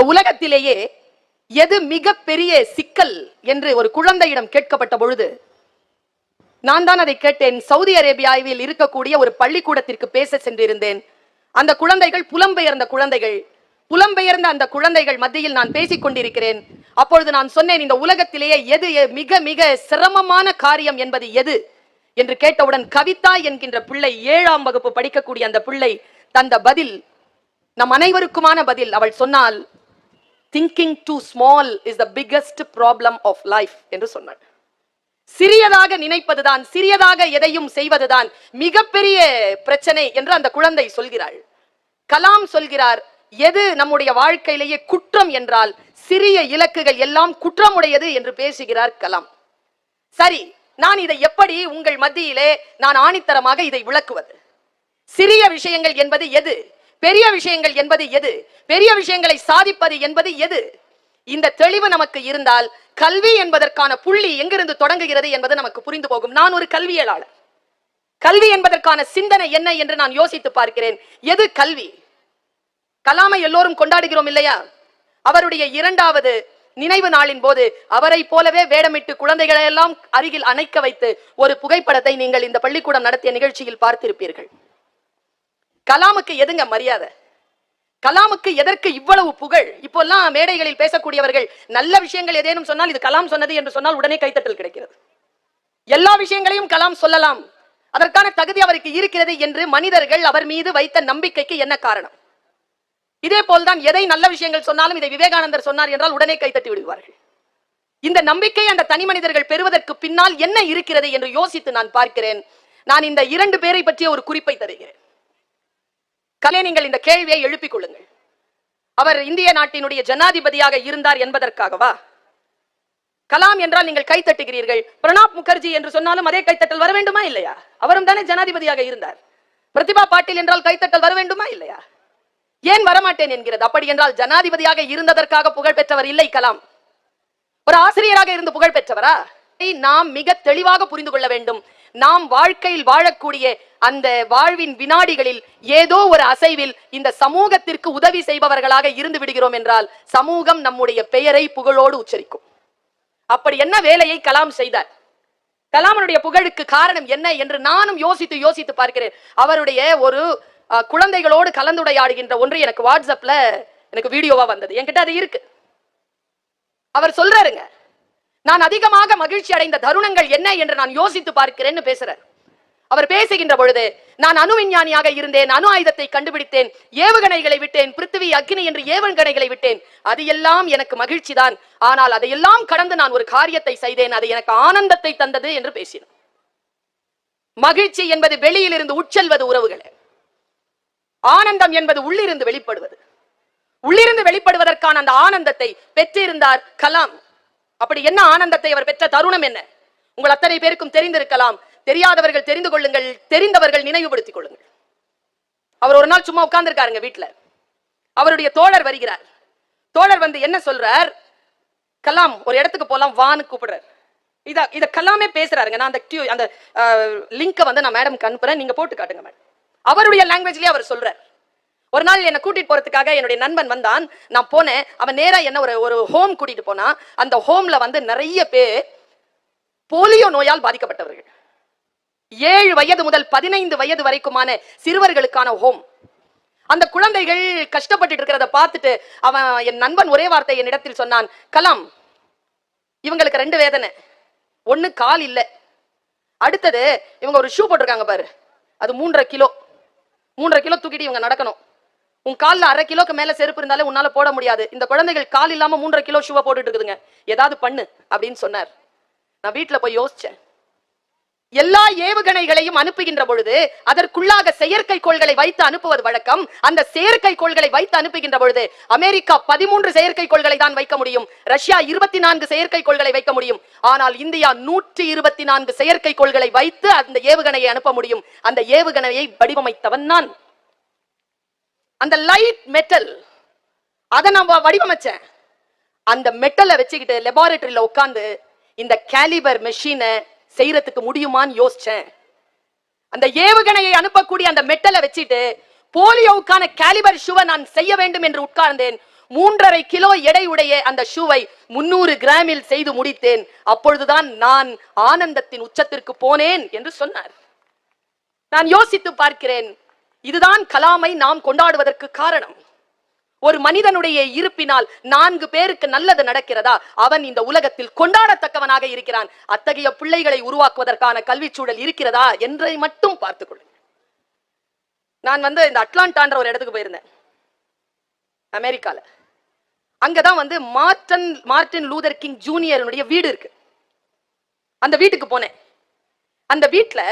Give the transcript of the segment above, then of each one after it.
இந்த உலகத்திலேயே எது மிக பெரிய சிக்கல் என்று ஒரு குழந்தையிடம் கேட்கப்பட்ட பொழுது நான் தான் அதை கேட்டேன். சவுதி அரேபியாவில் இருக்கக்கூடிய ஒரு பள்ளிக்கூடத்திற்கு பேச சென்றிருந்தேன். அந்த குழந்தைகள் புலம்பெயர்ந்த குழந்தைகள். புலம்பெயர்ந்த அந்த குழந்தைகள் மத்தியில் நான் பேசிக் கொண்டிருக்கிறேன். அப்பொழுது நான் சொன்னேன், இந்த உலகத்திலேயே எது மிக மிக சிரமமான காரியம் என்பது எது என்று கேட்டவுடன் கவிதா என்கின்ற பிள்ளை 7ஆம் வகுப்பு படிக்கக்கூடிய அந்த பிள்ளை தந்த பதில் நம் அனைவருக்குமான பதில். அவள் சொன்னால், thinking too small is the biggest problem of life என்று சொன்னாள். சிறியதாக நினைப்பதுதான், சிறியதாக எதையும் செய்வதுதான் மிகப்பெரிய பிரச்சனை என்று அந்த குழந்தை சொல்கிறாள். கலாம் சொல்கிறார், எது நம்முடைய வாழ்க்கையிலேயே குற்றம் என்றால் சிறிய இலக்குகள் எல்லாம் குற்றமுடையது என்று பேசுகிறார் கலாம். சரி, நான் இதை எப்படி உங்கள் மத்தியிலே நான் ஆணித்தரமாக இதை விளக்குவது? சிறிய விஷயங்கள் என்பது எது, பெரிய விஷயங்கள் என்பது எது, பெரிய விஷயங்களை சாதிப்பது என்பது எது? இந்த தெளிவு நமக்கு இருந்தால் கல்வி என்பதற்கான புள்ளி எங்கிருந்து தொடங்குகிறது என்பது நமக்கு புரிந்து போகும். நான் ஒரு கல்வியலாளர். கல்வி என்பதற்கான சிந்தனை என்ன என்று நான் யோசித்து பார்க்கிறேன். எது கல்வி? கலாமை எல்லோரும் கொண்டாடுகிறோம் இல்லையா? அவருடைய 2வது நினைவு நாளின் போது அவரை போலவே வேடமிட்டு குழந்தைகளை எல்லாம் அருகில் அணைக்க வைத்து ஒரு புகைப்படத்தை நீங்கள் இந்த பள்ளிக்கூடம் நடத்திய நிகழ்ச்சியில் பார்த்திருப்பீர்கள். கலாமுக்கு எதுங்க மரியாதை? கலாமுக்கு எதற்கு இவ்வளவு புகழ்? இப்போல்லாம் மேடைகளில் பேசக்கூடியவர்கள் நல்ல விஷயங்கள் ஏதேனும் சொன்னால் இது கலாம் சொன்னது என்று சொன்னால் உடனே கைத்தட்டல் கிடைக்கிறது. எல்லா விஷயங்களையும் கலாம் சொல்லலாம், அதற்கான தகுதி அவருக்கு இருக்கிறது என்று மனிதர்கள் அவர் மீது வைத்த நம்பிக்கைக்கு என்ன காரணம்? இதே போல்தான் எதை நல்ல விஷயங்கள் சொன்னாலும் இதை விவேகானந்தர் சொன்னார் என்றால் உடனே கைத்தட்டி விடுவார்கள். இந்த நம்பிக்கை அந்த தனி மனிதர்கள் பெறுவதற்கு பின்னால் என்ன இருக்கிறது என்று யோசித்து நான் பார்க்கிறேன். நான் இந்த 2 பேரை பற்றிய ஒரு குறிப்பை தருகிறேன். கலே, நீங்கள் இந்த கேள்வியை எழுப்பிக் கொள்ளுங்கள். அவர் இந்திய நாட்டினுடைய ஜனாதிபதியாக இருந்தார் என்பதற்காகவா? கலாம் என்றால் நீங்கள் கைத்தட்டுகிறீர்கள். பிரணாப் முகர்ஜி என்று சொன்னாலும் அதே கைத்தட்டல் வர வேண்டுமா இல்லையா? அவரும் தானே ஜனாதிபதியாக இருந்தார். பிரதிபா பாட்டீல் என்றால் கைத்தட்டல் வர வேண்டுமா இல்லையா? ஏன் வரமாட்டேன் என்கிறது? அப்படி என்றால் ஜனாதிபதியாக இருந்ததற்காக புகழ் பெற்றவர் இல்லை கலாம். ஒரு ஆசிரியராக இருந்து புகழ் பெற்றவரா? நாம் மிக தெளிவாக புரிந்து கொள்ள வேண்டும். நாம் வாழ்க்கையில் வாழக்கூடிய அந்த வாழ்வின் வினாடிகளில் ஏதோ ஒரு அசைவில் இந்த சமூகத்திற்கு உதவி செய்பவர்களாக இருந்து விடுகிறோம் என்றால் சமூகம் நம்முடைய பெயரை புகழோடு உச்சரிக்கும். அப்படி என்ன வேலையை கலாம் செய்தார்? கலாமனுடைய புகழுக்கு காரணம் என்ன என்று நானும் யோசித்து பார்க்கிறேன். அவருடைய ஒரு குழந்தைகளோடு கலந்துரையாடுகின்ற ஒன்று எனக்கு வாட்ஸ்அப்ல எனக்கு வீடியோவா வந்தது. என்கிட்ட அது இருக்கு. அவர் சொல்றாருங்க, நான் அதிகமாக மகிழ்ச்சி அடைந்த தருணங்கள் என்ன என்று நான் யோசித்து பார்க்கிறேன்னு பேசுறார். அவர் பேசுகின்ற பொழுது, நான் அணு விஞ்ஞானியாக இருந்தேன், அணு ஆயுதத்தை கண்டுபிடித்தேன், ஏவுகணைகளை விட்டேன், பிருத்திவி அக்னி என்று ஏவுகணைகளை விட்டேன், அது எல்லாம் எனக்கு மகிழ்ச்சி தான். ஆனால் அதையெல்லாம் கடந்து நான் ஒரு காரியத்தை செய்தேன், அது எனக்கு ஆனந்தத்தை தந்தது என்று பேசினார். மகிழ்ச்சி என்பது வெளியில் இருந்து உட்செல்வது உறவுகளே. ஆனந்தம் என்பது உள்ளிருந்து வெளிப்படுவது. உள்ளிருந்து வெளிப்படுவதற்கான அந்த ஆனந்தத்தை பெற்றிருந்தார் கலாம். அப்படி என்ன ஆனந்தத்தை அவர் பெற்ற தருணம் என்ன? உங்கள் அத்தனை பேருக்கும் தெரிந்திருக்கலாம். தெரியாதவர்கள் தெரிந்து கொள்ளுங்கள், தெரிந்தவர்கள் நினைவுபடுத்திக் கொள்ளுங்கள். அவர் ஒரு நாள் சும்மா உட்கார்ந்திருக்காருங்க வீட்டுல. அவருடைய தோழர் வருகிறார். தோழர் வந்து என்ன சொல்றார்? கலாம் ஒரு இடத்துக்கு போலாம் வான்னு கூப்பிடுறார். இத கலாமே பேசுறாருங்க. நான் அந்த லிங்கை வந்து நான் மேடம்க்கு அனுப்புறேன், நீங்க போட்டு காட்டுங்க மேடம். அவருடைய லாங்குவேஜ்லயே அவர் சொல்றார். ஒரு நாள் என்னை கூட்டிட்டு போறதுக்காக என்னுடைய நண்பன் வந்தான். நான் போனேன். அவன் நேரா என்ன ஒரு ஹோம் கூட்டிட்டு போனா. அந்த ஹோம்ல வந்து நிறைய பேர் போலியோ நோயால் பாதிக்கப்பட்டவர்கள். 7 வயது முதல் 15 வயது வரைக்குமான சிறுவர்களுக்கான ஹோம். அந்த குழந்தைகள் கஷ்டப்பட்டு இருக்கிறத பார்த்துட்டு அவன் என் நண்பன் ஒரே வார்த்தை என்னிடத்தில் சொன்னான், கலாம், இவங்களுக்கு 2 வேதனை. ஒண்ணு கால் இல்ல, அடுத்தது இவங்க ஒரு ஷூ போட்டிருக்காங்க பாரு, அது 3.5 கிலோ தூக்கிட்டு இவங்க நடக்கணும். உன் காலில் 1/2 கிலோக்கு மேல செருப்பு இருந்தாலே உன்னால போட முடியாது. இந்த குழந்தைகள் கால் இல்லாம 3.5 கிலோ ஷூவை போட்டுட்டு இருக்குதுங்க, ஏதாவது பண்ணு அப்படின்னு சொன்னார். நான் வீட்டுல போய் யோசிச்சேன். எல்லா ஏவுகணைகளையும் அனுப்புகின்ற பொழுது அதற்குள்ளாக செயற்கைக்கோள்களை வைத்து அனுப்புவது வழக்கம். அந்த செயற்கைக்கோள்களை வைத்து அனுப்புகின்ற பொழுது அமெரிக்கா 13 செயற்கைக்கோள்களை தான் வைக்க முடியும், ரஷ்யா 24 செயற்கைக்கோள்களை வைக்க முடியும். ஆனால் இந்தியா 124 செயற்கைக்கோள்களை வைத்து அந்த ஏவுகணையை அனுப்ப முடியும். அந்த ஏவுகணையை வடிவமைத்தவன் நான். அந்த லைட் மெட்டல் அதை நான் வடிவமைச்சேன். அந்த மெட்டலை வச்சுக்கிட்டு லெபார்டரியில உட்கார்ந்து இந்த கேலிபர் மெஷினை செய்யறதுக்கு முடியுமான்னு யோசிச்சேன். அந்த ஏவுகணையை அனுப்பக்கூடிய அந்த மெட்டலை வச்சுட்டு போலியோவுக்கான கேலிபர் ஷூவை நான் செய்ய வேண்டும் என்று உட்கார்ந்தேன். 3.5 கிலோ எடை உடைய அந்த ஷூவை 300 கிராமில் செய்து முடித்தேன். அப்பொழுதுதான் நான் ஆனந்தத்தின் உச்சத்திற்கு போனேன் என்று சொன்னார். நான் யோசித்து பார்க்கிறேன், இதுதான் கலாமை நாம் கொண்டாடுவதற்கு காரணம். ஒரு மனிதனுடைய இருப்பினால் 4 பேருக்கு நல்லது நடக்கிறதா, அவன் இந்த உலகத்தில் கொண்டாடத்தக்கவனாக இருக்கிறான். அத்தகைய பிள்ளைகளை உருவாக்குவதற்கான கல்வி சூழல் இருக்கிறதா என்றை மட்டும் பார்த்துக் கொள்ளுங்க. நான் இந்த அட்லாண்டான்ற ஒரு இடத்துக்கு போயிருந்தேன், அமெரிக்கால. அங்கதான் மார்ட்டின் லூதர் கிங் ஜூனியருடைய வீடு இருக்கு. அந்த வீட்டுக்கு போனேன். அந்த வீட்டுல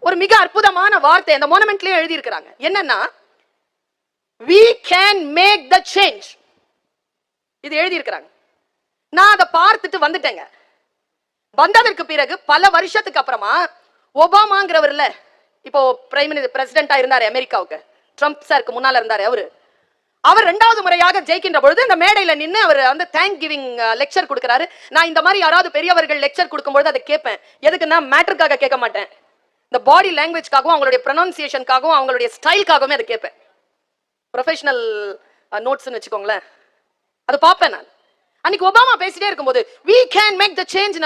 ஒரு மிக அற்புதமான வார்த்தை அந்த மோனுமெண்ட்லயே எழுதி இருக்கிறாங்க. என்னன்னா, we can make the change. இது எழுதி இருக்கிறாங்க. நான் அதை பார்த்துட்டு வந்துட்டேங்க. வந்ததற்கு பிறகு பல வருஷத்துக்கு அப்புறமா ஒபாமாங்கிறவர்ல, இப்போ பிரைம் மினிஸ்டர் பிரசிடென்டா இருந்தாரு அமெரிக்காவுக்கு, ட்ரம்ப் சாருக்கு முன்னால இருந்தாரு. அவர் 2வது முறையாக ஜெயிக்கின்ற பொழுது இந்த மேடையில நின்று அவர் தேங்க் கிவிங் லெக்சர் கொடுக்கிறாரு. நான் இந்த மாதிரி யாராவது பெரியவர்கள் லெக்சர் கொடுக்கும்போது அதை கேட்பேன். எதுக்குன்னா மேட்டருக்காக கேட்க மாட்டேன், இந்த பாடி லாங்குவேஜ்காகவும் அவங்களுடைய ப்ரொனன்சியேஷனுக்காகவும் அவங்களுடைய ஸ்டைலுக்காகவுமே அதை கேட்பேன். ப்ரொஃபஷனல் நோட்ஸ்னு வச்சுக்கோங்களேன், அது பார்ப்பேன் நான். அன்னைக்கு ஒபாமா பேசிட்டே இருக்கும்போது we can make the change.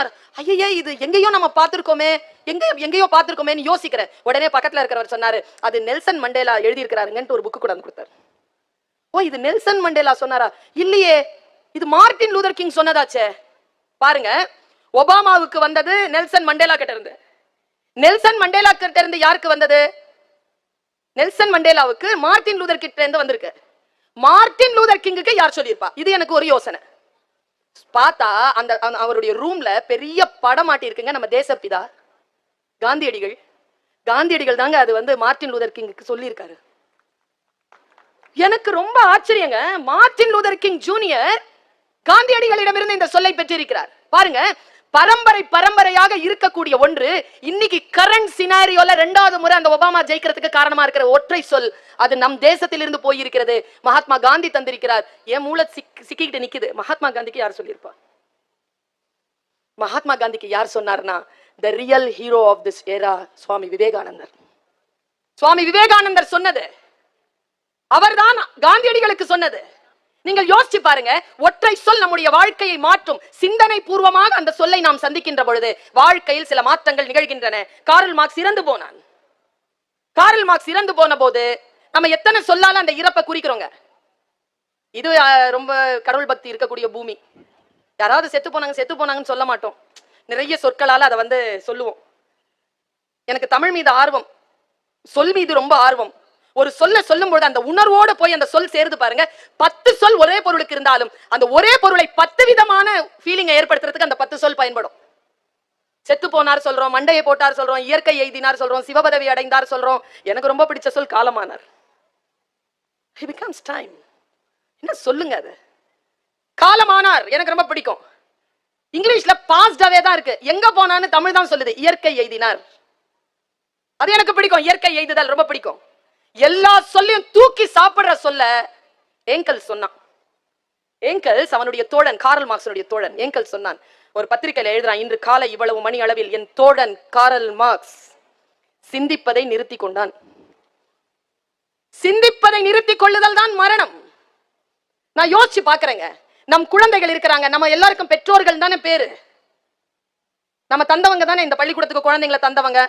ஐயே, இது எங்கேயோ நம்ம பார்த்திருக்கோமே, எங்கேயோ பார்த்திருக்கோமேன்னு யோசிக்கிறேன். உடனே பக்கத்துல இருக்கிறவர் சொன்னாரு, அது நெல்சன் மண்டேலா எழுதி இருக்கிறாருங்கன்ட்டு ஒரு புக்கு கூட கொடுத்தாரு. ஓ, இது நெல்சன் மண்டேலா சொன்னாரா? இல்லையே, இது மார்ட்டின் லூதர் கிங் சொன்னதாச்சே. பாருங்க, ஒபாமாவுக்கு வந்தது நெல்சன் மண்டேலா கிட்ட இருந்து. நெல்சன் மண்டேலா கிட்ட இருந்து யாருக்கு வந்தது? நெல்சன் மண்டேலாவுக்கு மார்ட்டின் லூதர் கிட்ட இருந்து வந்திருக்கு. மார்ட்டின் லூதர் கிங்குக்கு யார் சொல்லியிருப்பா? இது எனக்கு ஒரு யோசனை. பார்த்தா அந்த அவருடைய ரூம்ல பெரிய படம் மாட்டி இருக்குங்க, நம்ம தேசப்பிதா காந்தியடிகள். காந்தியடிகள் தாங்க அது மார்ட்டின் லூதர் கிங்குக்கு சொல்லியிருக்காரு. எனக்கு ரொம்ப ஆச்சரியங்க. மார்ட்டின் லூதர் கிங் ஜூனியர் காந்தியடிகளிடமிருந்து இந்த சொல்லை பெற்றிருக்கிறார். பாருங்க, பரம்பரையாக இருக்கக்கூடிய ஒன்று இன்னைக்கு கரண்ட் சினாரியோல 2வது முறை அந்த ஒபாமா ஜெயிக்கிறதுக்கு காரணமா இருக்கிற ஒற்றை சொல், அது நம் தேசத்திலிருந்து போயிருக்கிறது. மகாத்மா காந்தி தந்திருக்கிறார். என் மூளை சிக்கிக்கிட்டு நிக்குது. மகாத்மா காந்திக்கு யார் சொல்லியிருப்பா? மகாத்மா காந்திக்கு யார் சொன்னார்னா, the real hero of this era சுவாமி விவேகானந்தர். சுவாமி விவேகானந்தர் சொன்னது, அவர்தான் காந்தியடிகளுக்கு சொன்னது. நீங்கள் யோசிச்சு பாருங்க, ஒற்றை சொல் நம்முடைய வாழ்க்கையை மாற்றும். சிந்தனை பூர்வமாக அந்த சொல்லை நாம் சந்திக்கின்ற பொழுது வாழ்க்கையில் சில மாற்றங்கள் நிகழ்கின்றன. கார்ல் மார்க்ஸ் இறந்து போனான். கார்ல் மார்க்ஸ் இறந்து போன போது நம்ம எத்தனை சொல்லால அந்த இறப்பை குறிக்கிறோங்க. இது ரொம்ப கடவுள் பக்தி இருக்கக்கூடிய பூமி. யாராவது செத்து போனாங்கன்னு சொல்ல மாட்டோம், நிறைய சொற்களால அதை சொல்லுவோம். எனக்கு தமிழ் மீது ஆர்வம், சொல் மீது ரொம்ப ஆர்வம். ஒரு சொல்ல சொல்லும் பொழுது அந்த உணர்வோடு போய் அந்த சொல் சேருது பாருங்க. 10 சொல் ஒரே பொருளுக்கு இருந்தாலும் அந்த ஒரே பொருளை 10 விதமான ஃபீலிங்கை ஏற்படுத்துறதுக்கு அந்த 10 சொல் பயன்படும். செத்து போனார் சொல்றோம், மண்டையை போட்டார் சொல்றோம், இயற்கை எய்தினார் சொல்றோம், சிவபதவி அடைந்தார் சொல்றோம். எனக்கு ரொம்ப பிடிச்ச சொல் காலமானார். He becomes time. என்ன சொல்லுங்க அது? காலமானார் எனக்கு ரொம்ப பிடிக்கும். இங்கிலீஷ்ல பாஸ்ட் அவே தான் இருக்கு, எங்க போனான்னு தமிழ் தான் சொல்லுது, இயற்கை எய்தினார். அது எனக்கு பிடிக்கும், இயற்கை எய்துதல் ரொம்ப பிடிக்கும். எல்லா சொல்லையும் தூக்கி சாப்பிடுற சொல்ல ஏங்கல்ஸ் சொன்னான். ஏங்கல்ஸ் அவனுடைய தோழன், கார்ல் மார்க்ஸுடைய தோழன். ஏங்கல்ஸ் சொன்னான், ஒரு பத்திரிகையில எழுதுறான், இன்று காலை இவ்வளவு மணி அளவில் என் தோழன் கார்ல் மார்க்ஸ் சிந்திப்பதை நிறுத்தி கொண்டான். சிந்திப்பதை நிறுத்திக் கொள்ளுதல் தான் மரணம். நான் யோசிச்சு பாக்குறேங்க, நம் குழந்தைகள் இருக்கிறாங்க, நம்ம எல்லாருக்கும் பெற்றோர்கள் தானே பேரு. நம்ம தந்தவங்க தானே இந்த பள்ளிக்கூடத்துக்கு குழந்தைங்களை தந்தவங்க,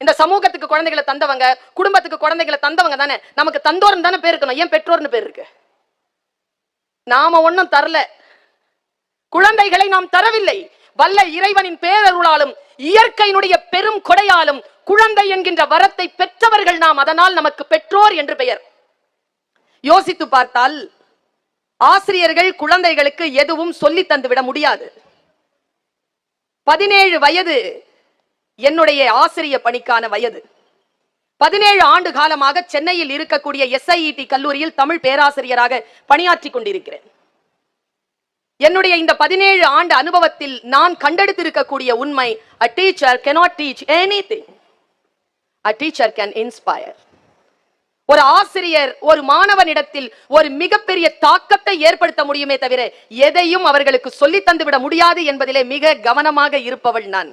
இந்த சமூகத்துக்கு குழந்தைகளை தந்தவங்க, குடும்பத்துக்கு குழந்தைகளை தந்தவங்க தானே. நமக்கு தந்தோர்னு தானே பேர் இருக்கணும், ஏன் பெற்றோர்னு பேர் இருக்கு? நாம ஒன்னும் தரல, குழந்தைகளை நாம் தரவில்லை. வல்ல இறைவனின் பேரருளாலும் இயற்கையினுடைய பெரும் கொடையாலும் குழந்தை என்கின்ற வரத்தை பெற்றவர்கள் நாம். அதனால் நமக்கு பெற்றோர் என்று பெயர். யோசித்து பார்த்தால் ஆசிரியர்கள் குழந்தைகளுக்கு எதுவும் சொல்லி தந்துவிட முடியாது. 17 வயது என்னுடைய ஆசிரிய பணிக்கான வயது. 17 ஆண்டு காலமாக சென்னையில் இருக்கக்கூடிய SIET கல்லூரியில் தமிழ் பேராசிரியராக பணியாற்றி கொண்டிருக்கிறேன். என்னுடைய இந்த 17 ஆண்டு அனுபவத்தில் நான் கண்டெடுத்திருக்கக்கூடிய உண்மை, a teacher cannot teach anything, a teacher can inspire. ஒரு ஆசிரியர் ஒரு மாணவனிடத்தில் ஒரு மிகப்பெரிய தாக்கத்தை ஏற்படுத்த முடியுமே தவிர எதையும் அவர்களுக்கு சொல்லி தந்துவிட முடியாது என்பதிலே மிக கவனமாக இருப்பவள் நான்.